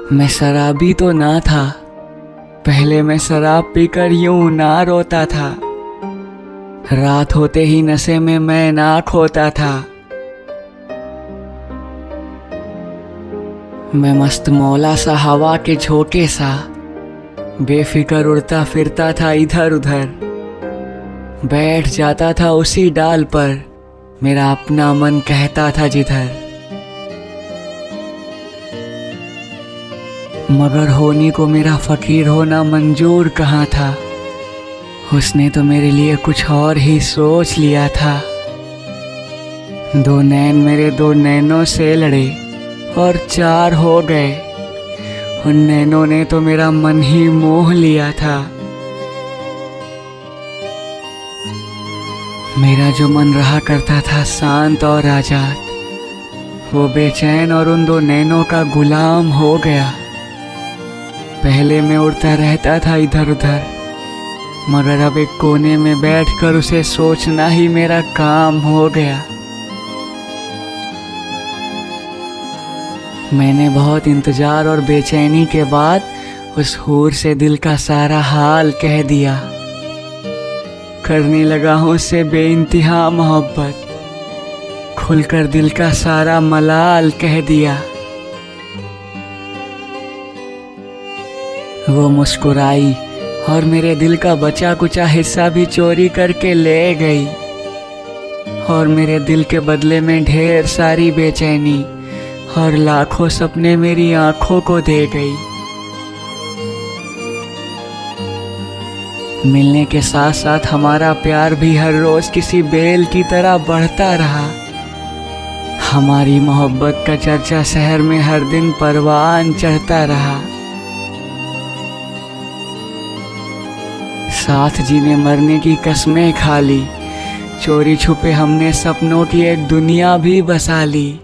मैं शराबी तो ना था, पहले मैं शराब पीकर यूं ना रोता था। रात होते ही नशे में मैं ना खोता था। मैं मस्त मौला सा हवा के झोंके सा बेफिक्र उड़ता फिरता था इधर उधर। बैठ जाता था उसी डाल पर, मेरा अपना मन कहता था जिधर। मगर होनी को मेरा फकीर होना मंजूर कहाँ था। उसने तो मेरे लिए कुछ और ही सोच लिया था। दो नैन मेरे दो नैनों से लड़े और चार हो गए। उन नैनों ने तो मेरा मन ही मोह लिया था। मेरा जो मन रहा करता था शांत और आजाद, वो बेचैन और उन दो नैनों का गुलाम हो गया। पहले मैं उड़ता रहता था इधर उधर, मगर अब एक कोने में बैठकर उसे सोचना ही मेरा काम हो गया। मैंने बहुत इंतजार और बेचैनी के बाद उस हूर से दिल का सारा हाल कह दिया। करने लगा हूँ उससे बेइंतहा मोहब्बत, खुलकर दिल का सारा मलाल कह दिया। वो मुस्कुराई और मेरे दिल का बचा कुचा हिस्सा भी चोरी करके ले गई। और मेरे दिल के बदले में ढेर सारी बेचैनी और लाखों सपने मेरी आंखों को दे गई। मिलने के साथ साथ हमारा प्यार भी हर रोज किसी बेल की तरह बढ़ता रहा। हमारी मोहब्बत का चर्चा शहर में हर दिन परवान चढ़ता रहा। साथ जीने मरने की कसमें खा ली, चोरी छुपे हमने सपनों की एक दुनिया भी बसा ली।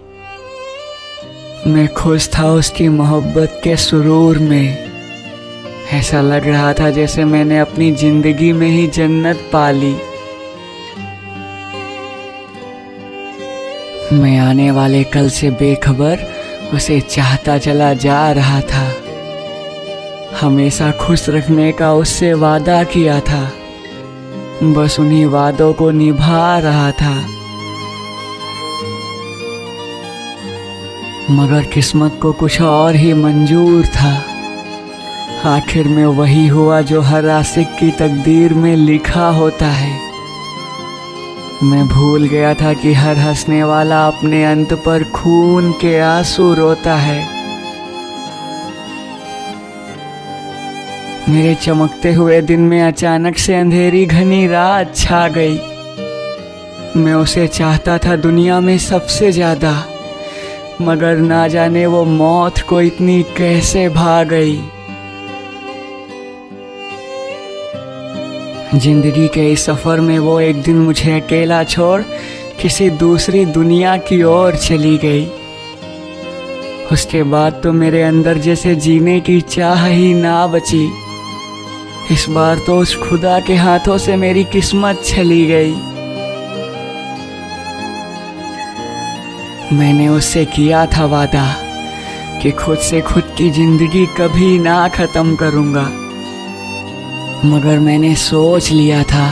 मैं खुश था उसकी मोहब्बत के सुरूर में। ऐसा लग रहा था जैसे मैंने अपनी जिंदगी में ही जन्नत पा ली। मैं आने वाले कल से बेखबर उसे चाहता चला जा रहा था। हमेशा खुश रखने का उससे वादा किया था, बस उन्हीं वादों को निभा रहा था। मगर किस्मत को कुछ और ही मंजूर था। आखिर में वही हुआ जो हर आशिक की तकदीर में लिखा होता है। मैं भूल गया था कि हर हंसने वाला अपने अंत पर खून के आंसू रोता है। मेरे चमकते हुए दिन में अचानक से अंधेरी घनी रात छा गई। मैं उसे चाहता था दुनिया में सबसे ज्यादा, मगर ना जाने वो मौत को इतनी कैसे भा गई। जिंदगी के इस सफर में वो एक दिन मुझे अकेला छोड़ किसी दूसरी दुनिया की ओर चली गई। उसके बाद तो मेरे अंदर जैसे जीने की चाह ही ना बची। इस बार तो उस खुदा के हाथों से मेरी किस्मत चली गई। मैंने उससे किया था वादा कि खुद से खुद की जिंदगी कभी ना खत्म करूंगा, मगर मैंने सोच लिया था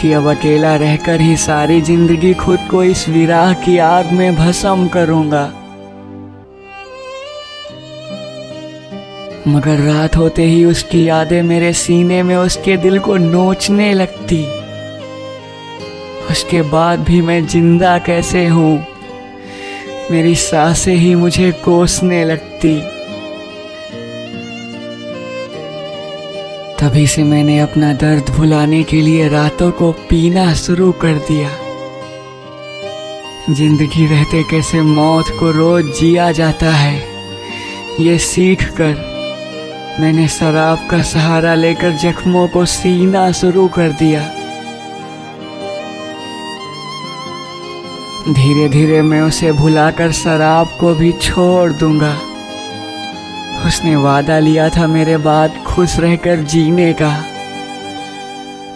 कि अब अकेला रहकर ही सारी जिंदगी खुद को इस विरह की आग में भस्म करूंगा। मगर रात होते ही उसकी यादें मेरे सीने में उसके दिल को नोचने लगती। उसके बाद भी मैं जिंदा कैसे हूँ, मेरी सांसें ही मुझे कोसने लगती। तभी से मैंने अपना दर्द भुलाने के लिए रातों को पीना शुरू कर दिया। जिंदगी रहते कैसे मौत को रोज जिया जाता है, ये सीख कर मैंने शराब का सहारा लेकर जख्मों को सीना शुरू कर दिया। धीरे धीरे मैं उसे भुलाकर शराब को भी छोड़ दूंगा। उसने वादा लिया था मेरे बाद खुश रहकर जीने का,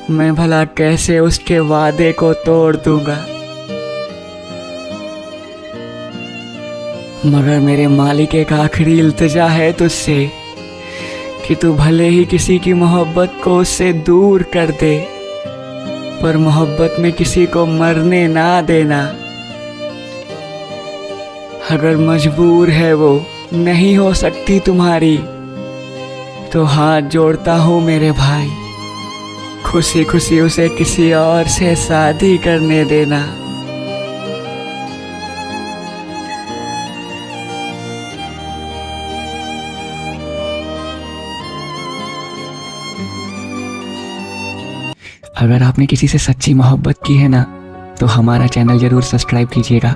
मैं भला कैसे उसके वादे को तोड़ दूंगा। मगर मेरे मालिक एक आखिरी इल्तिजा है तुझसे कि तू भले ही किसी की मोहब्बत को उससे दूर कर दे, पर मोहब्बत में किसी को मरने ना देना। अगर मजबूर है वो, नहीं हो सकती तुम्हारी, तो हाथ जोड़ता हूँ मेरे भाई, खुशी खुशी उसे किसी और से शादी करने देना। अगर आपने किसी से सच्ची मोहब्बत की है ना, तो हमारा चैनल ज़रूर सब्सक्राइब कीजिएगा।